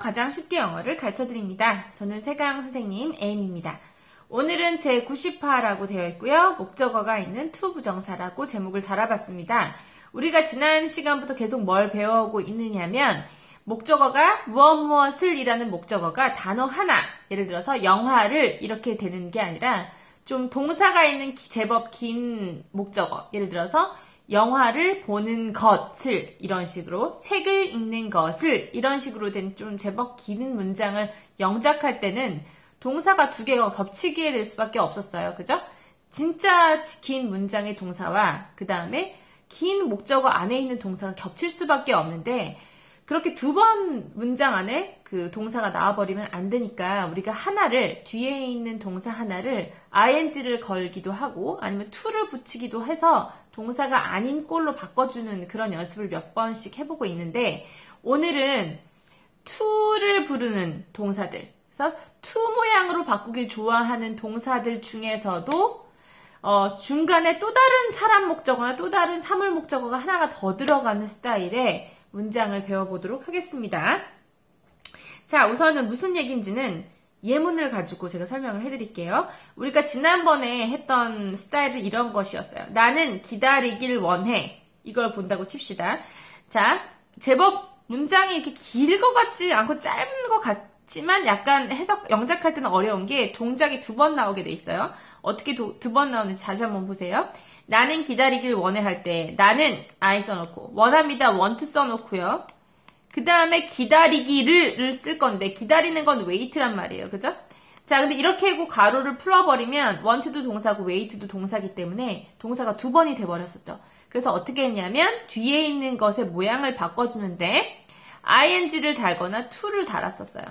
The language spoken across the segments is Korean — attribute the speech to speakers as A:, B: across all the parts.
A: 가장 쉽게 영어를 가르쳐드립니다. 저는 세강 선생님 에임입니다. 오늘은 제90화라고 되어 있고요. 목적어가 있는 to 부정사라고 제목을 달아봤습니다. 우리가 지난 시간부터 계속 뭘 배워오고 있느냐면 목적어가 무엇무엇을 이라는 목적어가 단어 하나, 예를 들어서 영화를 이렇게 되는 게 아니라 좀 동사가 있는 제법 긴 목적어, 예를 들어서 영화를 보는 것을 이런 식으로, 책을 읽는 것을 이런 식으로 된 좀 제법 긴 문장을 영작할 때는 동사가 두 개가 겹치게 될 수밖에 없었어요. 그죠? 진짜 긴 문장의 동사와 그 다음에 긴 목적어 안에 있는 동사가 겹칠 수밖에 없는데 그렇게 두 번 문장 안에 그 동사가 나와버리면 안 되니까 우리가 하나를, 뒤에 있는 동사 하나를 ing를 걸기도 하고 아니면 to를 붙이기도 해서 동사가 아닌 꼴로 바꿔주는 그런 연습을 몇 번씩 해보고 있는데 오늘은 to를 부르는 동사들, 그래서 to 모양으로 바꾸길 좋아하는 동사들 중에서도 중간에 또 다른 사람 목적어나 또 다른 사물 목적어가 하나가 더 들어가는 스타일의 문장을 배워보도록 하겠습니다. 자, 우선은 무슨 얘기인지는 예문을 가지고 제가 설명을 해드릴게요. 우리가 지난번에 했던 스타일은 이런 것이었어요. 나는 기다리길 원해. 이걸 본다고 칩시다. 자, 제법 문장이 이렇게 길 것 같지 않고 짧은 것 같지만 약간 해석, 영작할 때는 어려운 게 동작이 두 번 나오게 돼 있어요. 어떻게 두 번 나오는지 다시 한번 보세요. 나는 기다리길 원해 할 때 나는 I 써놓고 원합니다 want 써놓고요. 그 다음에 기다리기를 쓸 건데 기다리는 건 wait란 말이에요. 그죠? 자, 근데 이렇게 하고 가로를 풀어버리면 want도 동사고 wait도 동사기 때문에 동사가 두 번이 돼버렸었죠. 그래서 어떻게 했냐면 뒤에 있는 것의 모양을 바꿔주는데 ing를 달거나 to를 달았었어요.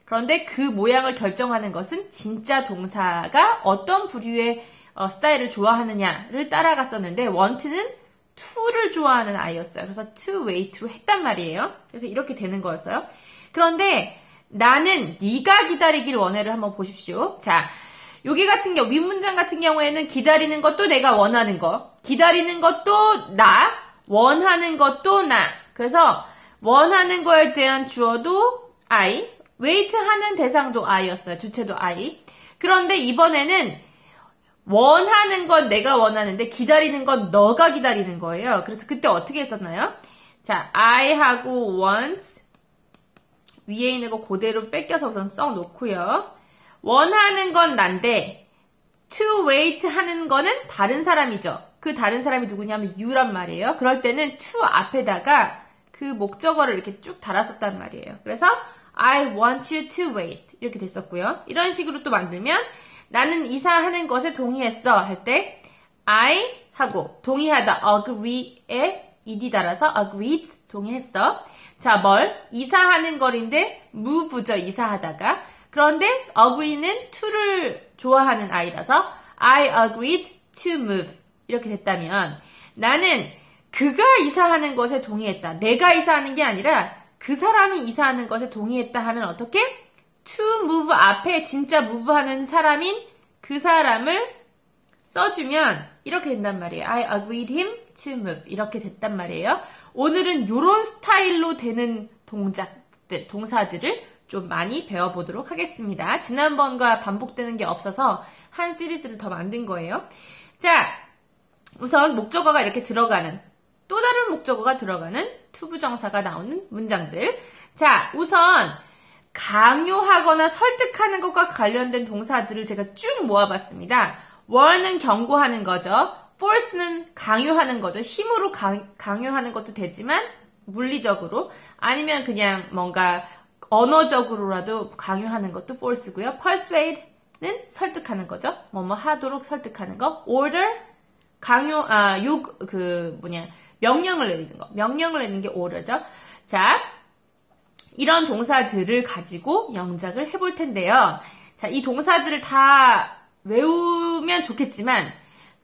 A: 그런데 그 모양을 결정하는 것은 진짜 동사가 어떤 부류의 스타일을 좋아하느냐를 따라갔었는데 want는 to를 좋아하는 아이였어요. 그래서 to wait로 했단 말이에요. 그래서 이렇게 되는 거였어요. 그런데 나는 네가 기다리길 원해를 한번 보십시오. 자, 여기 같은 경우 윗문장 같은 경우에는 기다리는 것도 내가 원하는 거, 기다리는 것도 나, 원하는 것도 나. 그래서 원하는 거에 대한 주어도 I, wait 하는 대상도 I였어요. 주체도 I. 그런데 이번에는 원하는 건 내가 원하는데 기다리는 건 너가 기다리는 거예요. 그래서 그때 어떻게 했었나요? 자, I하고 want 위에 있는 거 그대로 뺏겨서 우선 써놓고요. 원하는 건 난데 to wait 하는 거는 다른 사람이죠. 그 다른 사람이 누구냐면 you란 말이에요. 그럴 때는 to 앞에다가 그 목적어를 이렇게 쭉 달았었단 말이에요. 그래서 I want you to wait 이렇게 됐었고요. 이런 식으로 또 만들면 나는 이사하는 것에 동의했어 할 때 I 하고 동의하다 agree에 ed 달아서 agreed 동의했어. 자, 뭘? 이사하는 거인데 move죠. 이사하다가. 그런데 agree는 to를 좋아하는 I라서 I agreed to move 이렇게 됐다면 나는 그가 이사하는 것에 동의했다. 내가 이사하는 게 아니라 그 사람이 이사하는 것에 동의했다 하면 어떻게? to move 앞에 진짜 move 하는 사람인 그 사람을 써주면 이렇게 된단 말이에요. I agreed him to move 이렇게 됐단 말이에요. 오늘은 이런 스타일로 되는 동작들, 동사들을 좀 많이 배워보도록 하겠습니다. 지난번과 반복되는 게 없어서 한 시리즈를 더 만든 거예요. 자, 우선 목적어가 이렇게 들어가는 또 다른 목적어가 들어가는 to 부정사가 나오는 문장들. 자, 우선 강요하거나 설득하는 것과 관련된 동사들을 제가 쭉 모아봤습니다. warn은 경고하는 거죠. force는 강요하는 거죠. 힘으로 강요하는 것도 되지만 물리적으로 아니면 그냥 뭔가 언어적으로라도 강요하는 것도 force고요. persuade는 설득하는 거죠. 뭐뭐 하도록 설득하는 거. order 강요 명령을 내리는 거. 명령을 내리는 게 order죠. 자, 이런 동사들을 가지고 영작을 해볼 텐데요. 자, 이 동사들을 다 외우면 좋겠지만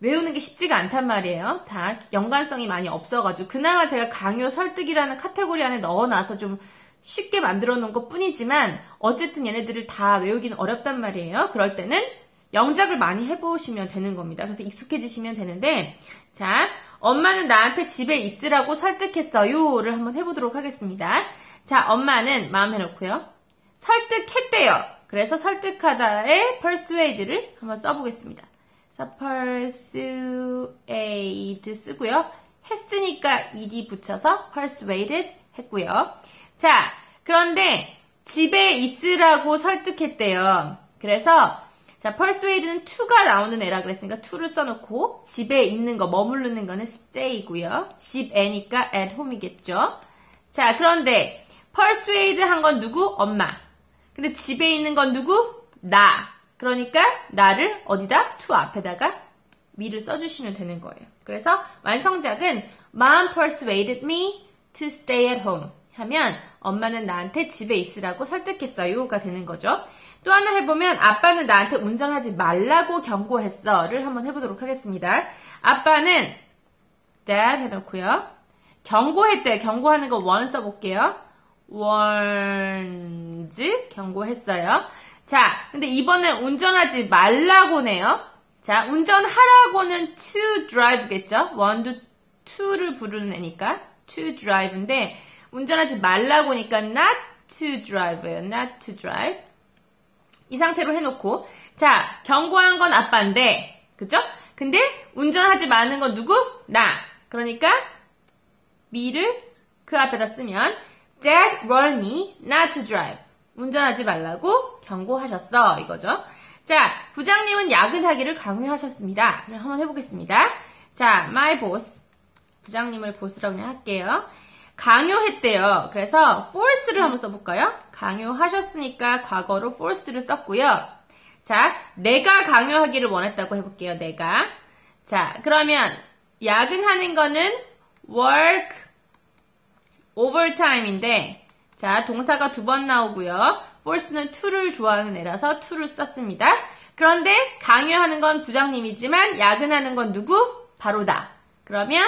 A: 외우는 게 쉽지가 않단 말이에요. 다 연관성이 많이 없어가지고 그나마 제가 강요, 설득이라는 카테고리 안에 넣어놔서 좀 쉽게 만들어 놓은 것 뿐이지만 어쨌든 얘네들을 다 외우기는 어렵단 말이에요. 그럴 때는 영작을 많이 해보시면 되는 겁니다. 그래서 익숙해지시면 되는데 자, 엄마는 나한테 집에 있으라고 설득했어요를 한번 해보도록 하겠습니다. 자, 엄마는 마음 해놓고요. 설득했대요. 그래서 설득하다의 persuade를 한번 써보겠습니다. 그래서 persuade 쓰고요. 했으니까 ed 붙여서 persuaded 했고요. 자, 그런데 집에 있으라고 설득했대요. 그래서 자, persuade는 to가 나오는 애라 그랬으니까 to를 써놓고 집에 있는 거, 머무르는 거는 stay고요. 집에니까 at home이겠죠. 자, 그런데 persuade 한 건 누구? 엄마. 근데 집에 있는 건 누구? 나. 그러니까 나를 어디다? to 앞에다가 me를 써주시면 되는 거예요. 그래서 완성작은 Mom persuaded me to stay at home 하면 엄마는 나한테 집에 있으라고 설득했어요가 되는 거죠. 또 하나 해보면 아빠는 나한테 운전하지 말라고 경고했어를 한번 해보도록 하겠습니다. 아빠는 dad 해놓고요. 경고했대요. 경고하는 거 warn 써볼게요. warned 경고했어요. 자, 근데 이번엔 운전하지 말라고네요. 자, 운전하라고는 to drive겠죠? want to를 부르는 애니까 to drive인데 운전하지 말라고니까 not to drive예요. not to drive. 이 상태로 해놓고 자, 경고한 건 아빠인데 그죠? 근데 운전하지 마는 건 누구? 나. 그러니까 me를 그 앞에다 쓰면 Dad warned me not to drive. 운전하지 말라고 경고하셨어. 이거죠. 자, 부장님은 야근하기를 강요하셨습니다. 한번 해보겠습니다. 자, my boss. 부장님을 보스라고 그냥 할게요. 강요했대요. 그래서 force를 한번 써볼까요? 강요하셨으니까 과거로 forced를 썼고요. 자, 내가 강요하기를 원했다고 해볼게요. 내가. 자, 그러면 야근하는 거는 work overtime인데 자, 동사가 두 번 나오고요. force는 to를 좋아하는 애라서 to를 썼습니다. 그런데 강요하는 건 부장님이지만 야근하는 건 누구? 바로 나. 그러면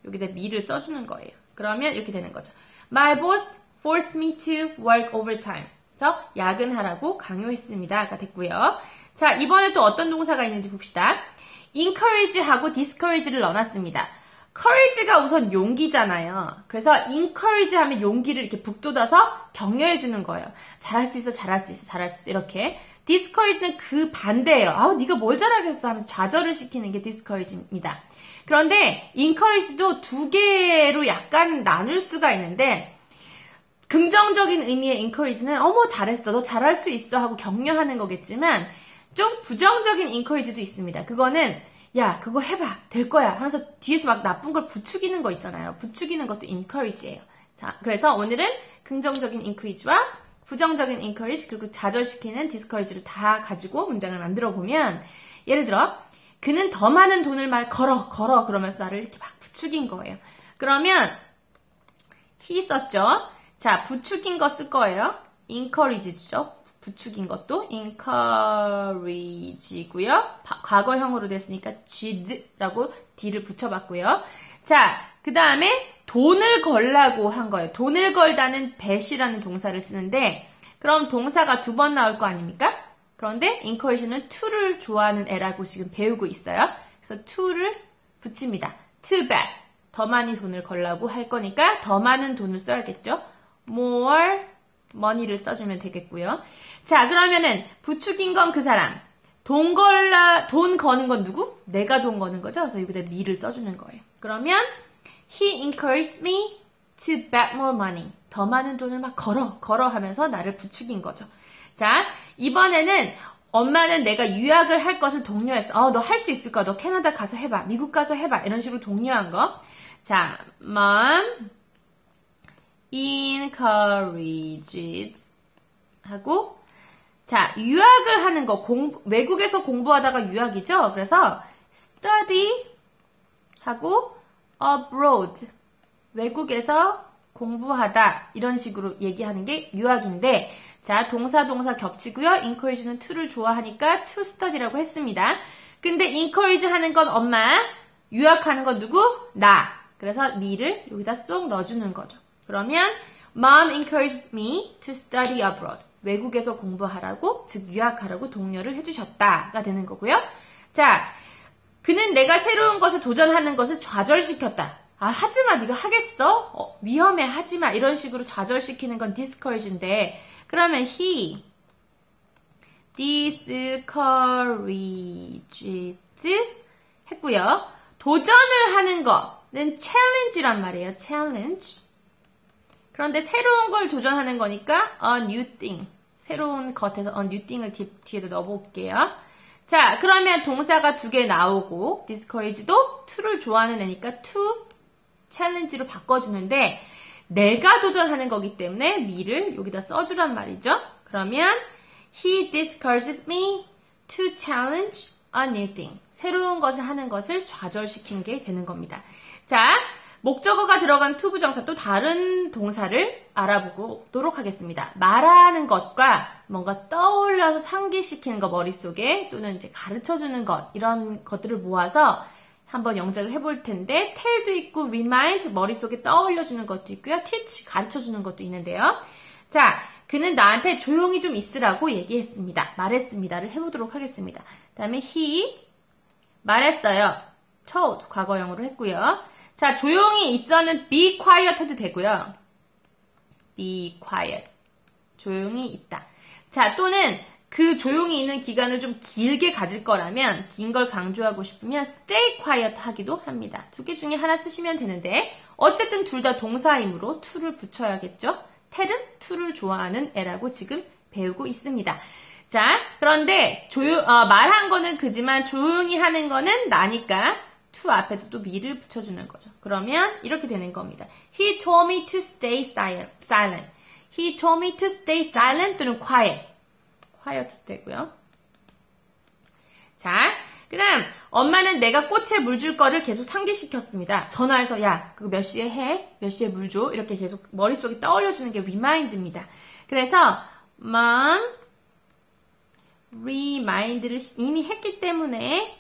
A: 여기다 me를 써주는 거예요. 그러면 이렇게 되는 거죠. My boss forced me to work overtime. 그래서 야근하라고 강요했습니다가 됐고요. 자, 이번에 또 어떤 동사가 있는지 봅시다. encourage하고 discourage를 넣어놨습니다. courage가 우선 용기잖아요. 그래서 encourage 하면 용기를 이렇게 북돋아서 격려해 주는 거예요. 잘할 수 있어, 잘할 수 있어, 잘할 수 있어 이렇게. discourage는 그 반대예요. 아우 네가 뭘 잘하겠어 하면서 좌절을 시키는 게 discourage입니다. 그런데 encourage도 두 개로 약간 나눌 수가 있는데 긍정적인 의미의 encourage는 어머 잘했어, 너 잘할 수 있어 하고 격려하는 거겠지만 좀 부정적인 encourage도 있습니다. 그거는 야, 그거 해봐. 될 거야. 하면서 뒤에서 막 나쁜 걸 부추기는 거 있잖아요. 부추기는 것도 encourage예요. 자, 그래서 오늘은 긍정적인 encourage와 부정적인 encourage 그리고 좌절시키는 discourage를 다 가지고 문장을 만들어 보면 예를 들어 그는 더 많은 돈을 막 걸어 그러면서 나를 이렇게 막 부추긴 거예요. 그러면 he 썼죠. 자, 부추긴 거 쓸 거예요. encourage죠. 부추긴 것도 encourage고요. 과거형으로 됐으니까 did라고 d를 붙여봤고요. 자, 그 다음에 돈을 걸라고 한 거예요. 돈을 걸다는 bet이라는 동사를 쓰는데 그럼 동사가 두 번 나올 거 아닙니까? 그런데 encourage는 to를 좋아하는 애라고 지금 배우고 있어요. 그래서 to를 붙입니다. to bet. 더 많이 돈을 걸라고 할 거니까 더 많은 돈을 써야겠죠. more money를 써주면 되겠고요. 자, 그러면은 부추긴 건 그 사람. 돈 거는 건 누구? 내가 돈 거는 거죠. 그래서 여기다 me를 써주는 거예요. 그러면 he encouraged me to bet more money. 더 많은 돈을 막 걸어 하면서 나를 부추긴 거죠. 자, 이번에는 엄마는 내가 유학을 할 것을 독려했어. 너 할 수 있을 거야. 너 캐나다 가서 해봐. 미국 가서 해봐. 이런 식으로 독려한 거. 자, mom encouraged 하고 자, 유학을 하는 거 외국에서 공부하다가 유학이죠. 그래서 study 하고 abroad 외국에서 공부하다 이런 식으로 얘기하는 게 유학인데 자, 동사 겹치고요. encourage는 to를 좋아하니까 to study라고 했습니다. 근데 encourage 하는 건 엄마, 유학하는 건 누구? 나. 그래서 me를 여기다 쏙 넣어주는 거죠. 그러면 Mom encouraged me to study abroad. 외국에서 공부하라고, 즉 유학하라고 독려를 해주셨다가 되는 거고요. 자, 그는 내가 새로운 것에 도전하는 것을 좌절시켰다. 아, 하지마, 네가 하겠어? 위험해, 하지마. 이런 식으로 좌절시키는 건 discourage인데, 그러면 he discouraged 했고요. 도전을 하는 거는 challenge란 말이에요. challenge. 그런데 새로운 걸 도전하는 거니까 a new thing. 새로운 것에서 a new thing을 뒤에도 넣어볼게요. 자, 그러면 동사가 두 개 나오고 discourage도 to를 좋아하는 애니까 to challenge로 바꿔주는데 내가 도전하는 거기 때문에 me를 여기다 써주란 말이죠. 그러면 he discouraged me to challenge a new thing. 새로운 것을 하는 것을 좌절시킨 게 되는 겁니다. 자, 목적어가 들어간 투부정사 또 다른 동사를 알아보도록 하겠습니다. 말하는 것과 뭔가 떠올려서 상기시키는 것 머릿속에 또는 이제 가르쳐주는 것 이런 것들을 모아서 한번 영작을 해볼 텐데 tell도 있고 remind 머릿속에 떠올려주는 것도 있고요. teach 가르쳐주는 것도 있는데요. 자, 그는 나한테 조용히 좀 있으라고 얘기했습니다. 말했습니다를 해보도록 하겠습니다. 그 다음에 he 말했어요. told 과거형으로 했고요. 자, 조용히 있어는 be quiet 해도 되고요. be quiet. 조용히 있다. 자, 또는 그 조용히 있는 기간을 좀 길게 가질 거라면 긴 걸 강조하고 싶으면 stay quiet 하기도 합니다. 두 개 중에 하나 쓰시면 되는데 어쨌든 둘 다 동사이므로 to를 붙여야겠죠. tell은 to를 좋아하는 애라고 지금 배우고 있습니다. 자, 그런데 말한 거는 그지만 조용히 하는 거는 나니까 to 앞에도 또 me를 붙여주는 거죠. 그러면 이렇게 되는 겁니다. He told me to stay silent. He told me to stay silent 또는 quiet. quiet도 되고요. 자, 그 다음 엄마는 내가 꽃에 물 줄 거를 계속 상기시켰습니다. 전화해서 야, 그거 몇 시에 해? 몇 시에 물 줘? 이렇게 계속 머릿속에 떠올려주는 게 remind입니다. 그래서 mom remind를 이미 했기 때문에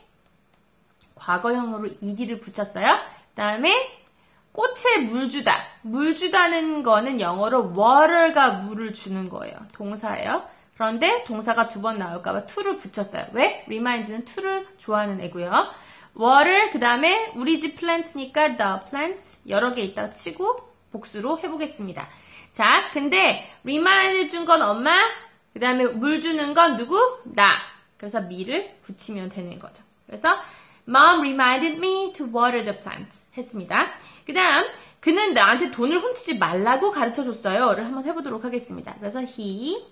A: 과거형으로 ed를 붙였어요. 그 다음에 꽃에 물 주다. 물 주다는 거는 영어로 water가 물을 주는 거예요. 동사예요. 그런데 동사가 두 번 나올까봐 to를 붙였어요. 왜? remind는 to를 좋아하는 애고요. water, 그 다음에 우리 집 plant니까 the plant 여러 개 있다가 치고 복수로 해보겠습니다. 자, 근데 remind 준 건 엄마, 그 다음에 물 주는 건 누구? 나. 그래서 me를 붙이면 되는 거죠. 그래서 Mom reminded me to water the plants 했습니다. 그 다음 그는 나한테 돈을 훔치지 말라고 가르쳐줬어요.를 한번 해보도록 하겠습니다. 그래서 he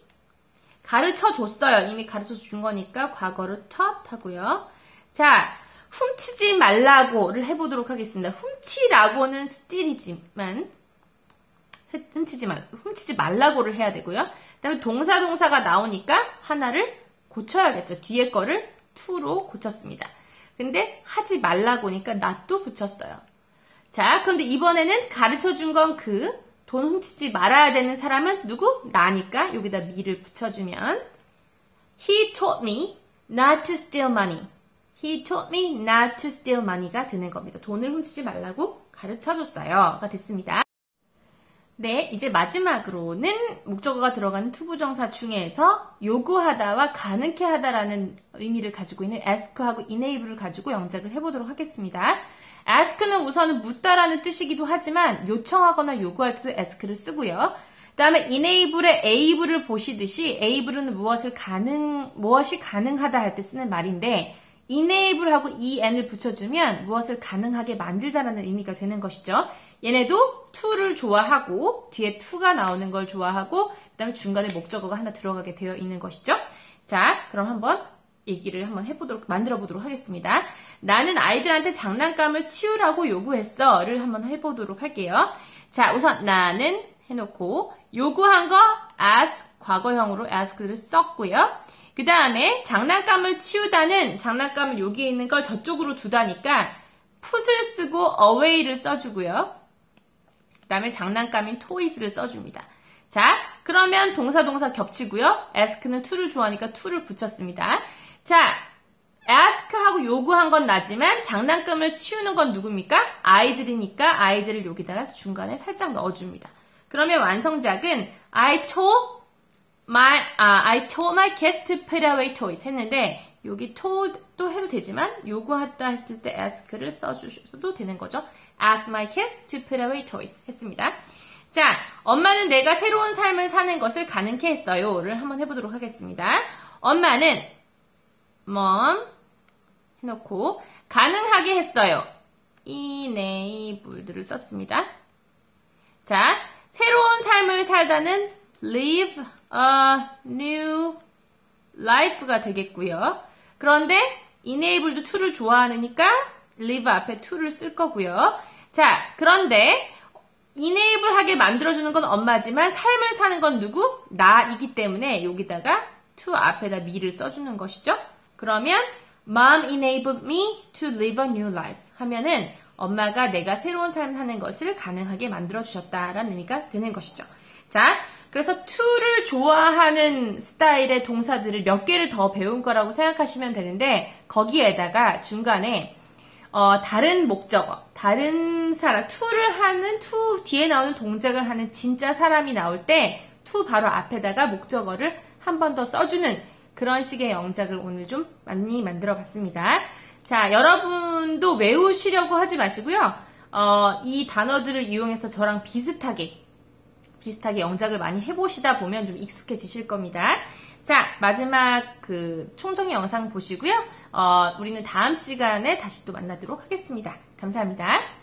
A: 가르쳐줬어요. 이미 가르쳐준 거니까 과거로 taught 하고요. 자, 훔치지 말라고를 해보도록 하겠습니다. 훔치라고는 steal이지만 훔치지 말라고를 해야 되고요. 그 다음에 동사가 나오니까 하나를 고쳐야겠죠. 뒤에 거를 to로 고쳤습니다. 근데 하지 말라고니까 not도 붙였어요. 자, 그런데 이번에는 가르쳐준 건 돈 훔치지 말아야 되는 사람은 누구? 나니까 여기다 me를 붙여주면 He taught me not to steal money. He taught me not to steal money가 되는 겁니다. 돈을 훔치지 말라고 가르쳐줬어요. 가 됐습니다. 네, 이제 마지막으로는 목적어가 들어가는 투부정사 중에서 요구하다와 가능케 하다라는 의미를 가지고 있는 ask하고 enable을 가지고 영작을 해보도록 하겠습니다. ask는 우선은 묻다라는 뜻이기도 하지만 요청하거나 요구할 때도 ask를 쓰고요. 그 다음에 enable의 able을 보시듯이 able은 무엇이 가능하다 할 때 쓰는 말인데 enable하고 en을 붙여주면 무엇을 가능하게 만들다라는 의미가 되는 것이죠. 얘네도 to를 좋아하고 뒤에 to가 나오는 걸 좋아하고 그 다음에 중간에 목적어가 하나 들어가게 되어 있는 것이죠. 자, 그럼 한번 얘기를 한번 만들어 보도록 하겠습니다. 나는 아이들한테 장난감을 치우라고 요구했어를 한번 해보도록 할게요. 자, 우선 나는 해놓고 요구한 거 ask 과거형으로 ask를 썼고요. 그 다음에 장난감을 치우다는 장난감을 여기에 있는 걸 저쪽으로 두다니까 put을 쓰고 away를 써주고요. 그 다음에 장난감인 toys를 써줍니다. 자, 그러면 동사 겹치고요. ask는 to를 좋아하니까 to를 붙였습니다. 자, ask하고 요구한 건 나지만 장난감을 치우는 건 누굽니까? 아이들이니까 아이들을 여기다가 중간에 살짝 넣어줍니다. 그러면 완성작은 I told my kids to put away toys 했는데 여기 told 또 해도 되지만 요구했다 했을 때 ask를 써주셔도 되는 거죠. ask my kids to put away toys 했습니다. 자, 엄마는 내가 새로운 삶을 사는 것을 가능케 했어요를 한번 해보도록 하겠습니다. 엄마는 mom 해놓고 가능하게 했어요. enabled를 썼습니다. 자, 새로운 삶을 살다는 live a new life가 되겠고요. 그런데 enabled도 to를 좋아하니까 live 앞에 to를 쓸 거고요. 자, 그런데 enable하게 만들어주는 건 엄마지만 삶을 사는 건 누구? 나이기 때문에 여기다가 to 앞에다 me를 써주는 것이죠. 그러면 Mom enabled me to live a new life 하면은 엄마가 내가 새로운 삶을 사는 것을 가능하게 만들어주셨다라는 의미가 되는 것이죠. 자, 그래서 to를 좋아하는 스타일의 동사들을 몇 개를 더 배운 거라고 생각하시면 되는데 거기에다가 중간에 다른 목적어, 다른 사람, to를 하는, to 뒤에 나오는 동작을 하는 진짜 사람이 나올 때 to 바로 앞에다가 목적어를 한 번 더 써주는 그런 식의 영작을 오늘 좀 많이 만들어 봤습니다. 자, 여러분도 외우시려고 하지 마시고요. 이 단어들을 이용해서 저랑 비슷하게 영작을 많이 해보시다 보면 좀 익숙해지실 겁니다. 자, 마지막 그 총정리 영상 보시고요. 우리는 다음 시간에 다시 또 만나도록 하겠습니다. 감사합니다.